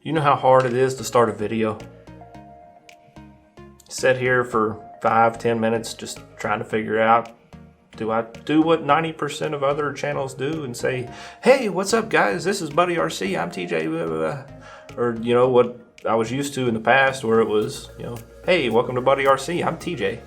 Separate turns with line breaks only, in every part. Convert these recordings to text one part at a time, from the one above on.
You know how hard it is to start a video? Sit here for 5-10 minutes just trying to figure out, do I do what 90% of other channels do and say, hey, what's up guys, this is BuddyRC, I'm TJ, blah, blah, blah. Or you know what I was used to in the past where it was, you know, hey, welcome to BuddyRC, I'm TJ.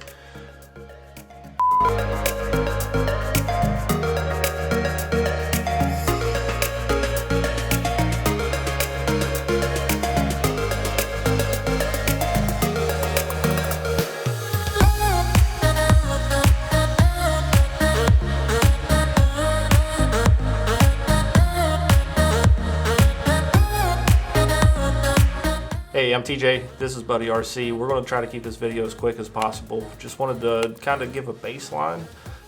Hey, I'm TJ, this is BuddyRC. We're going to try to keep this video as quick as possible. Just wanted to kind of give a baseline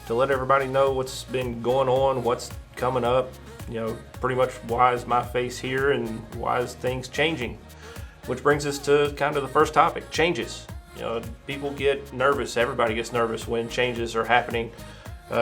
to let everybody know what's been going on, what's coming up, you know, pretty much why is my face here and why is things changing. Which brings us to kind of the first topic, changes. You know, people get nervous, everybody gets nervous when changes are happening.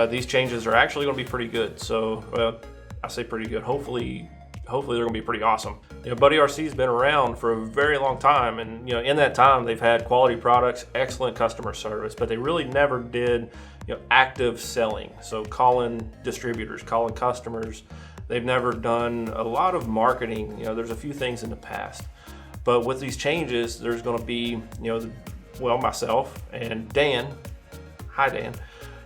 These changes are actually going to be pretty good. So, I say pretty good, hopefully they're going to be pretty awesome. You know, BuddyRC's been around for a very long time, and you know, in that time they've had quality products, excellent customer service, but they really never did, you know, active selling. So calling distributors, calling customers. They've never done a lot of marketing. You know, there's a few things in the past, but with these changes, there's going to be, you know, well, myself and Dan. Hi, Dan.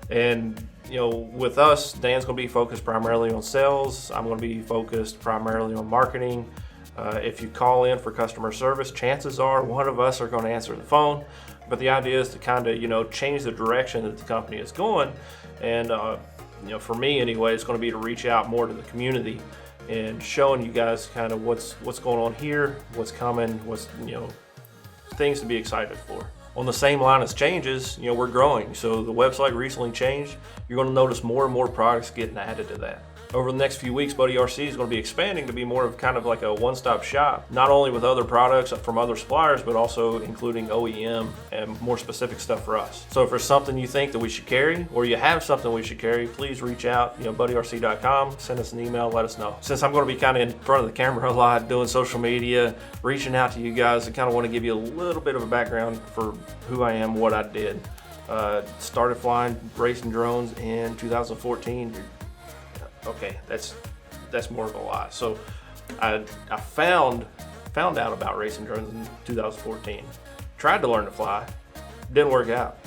And you know, with us, Dan's going to be focused primarily on sales. I'm going to be focused primarily on marketing. If you call in for customer service, chances are one of us are going to answer the phone. But the idea is to kind of, you know, change the direction that the company is going. And, you know, for me anyway, it's going to be to reach out more to the community and showing you guys kind of what's going on here, what's coming, what's, you know, things to be excited for. On the same line as changes, you know, we're growing. So the website recently changed. You're going to notice more and more products getting added to that. Over the next few weeks, BuddyRC is going to be expanding to be more of kind of like a one-stop shop, not only with other products from other suppliers, but also including OEM and more specific stuff for us. So if there's something you think that we should carry, or you have something we should carry, please reach out, you know, BuddyRC.com, send us an email, let us know. Since I'm going to be kind of in front of the camera a lot, doing social media, reaching out to you guys, I kind of want to give you a little bit of a background for who I am, what I did. Started flying racing drones in 2014. Okay, that's more of a lie. So I found out about racing drones in 2014. Tried to learn to fly, didn't work out.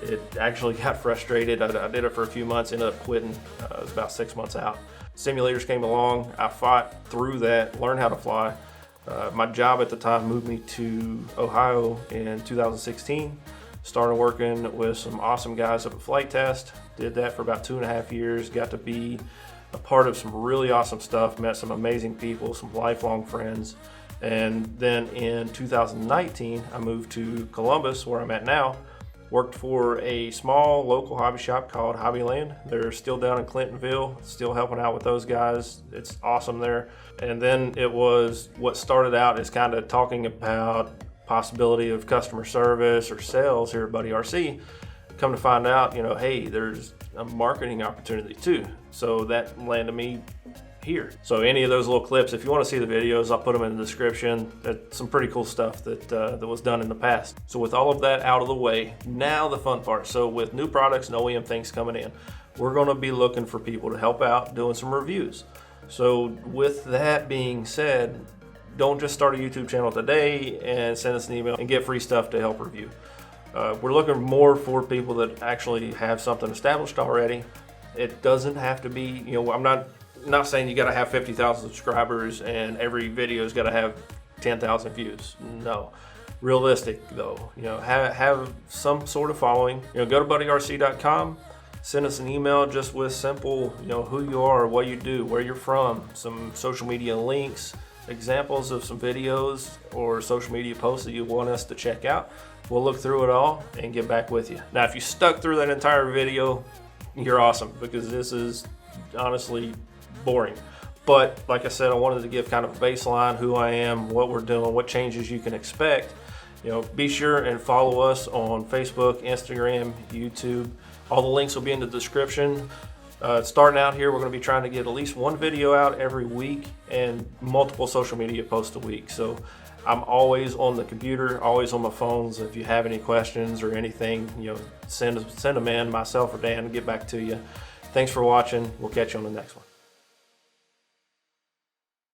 It actually got frustrated. I did it for a few months, ended up quitting. It was about 6 months out. Simulators came along. I fought through that, learned how to fly. My job at the time moved me to Ohio in 2016. Started working with some awesome guys up at Flight Test. Did that for about 2.5 years. Got to be a part of some really awesome stuff. Met some amazing people, some lifelong friends. And then in 2019, I moved to Columbus, where I'm at now. Worked for a small local hobby shop called Hobbyland. They're still down in Clintonville, still helping out with those guys. It's awesome there. And then it was what started out as kind of talking about possibility of customer service or sales here at BuddyRC. Come to find out, you know, hey, there's a marketing opportunity too. So that landed me here. So any of those little clips, if you want to see the videos, I'll put them in the description. That's some pretty cool stuff that was done in the past. So with all of that out of the way, now the fun part. So with new products and OEM things coming in, we're going to be looking for people to help out doing some reviews. So with that being said, don't just start a YouTube channel today and send us an email and get free stuff to help review. We're looking more for people that actually have something established already. It doesn't have to be, you know, I'm not saying you got to have 50,000 subscribers and every video's got to have 10,000 views. No. Realistic though, you know, have some sort of following. You know, go to BuddyRC.com, send us an email just with simple, you know, who you are, what you do, where you're from, some social media links, examples of some videos or social media posts that you want us to check out. We'll look through it all and get back with you. Now, if you stuck through that entire video, you're awesome, because this is honestly boring. But like I said, I wanted to give kind of a baseline, who I am, what we're doing, what changes you can expect. You know, be sure and follow us on Facebook, Instagram, YouTube. All the links will be in the description. Starting out here, we're going to be trying to get at least one video out every week and multiple social media posts a week. So I'm always on the computer, always on my phones. If you have any questions or anything, send them in, myself or Dan, and get back to you. Thanks for watching. We'll catch you on the next one.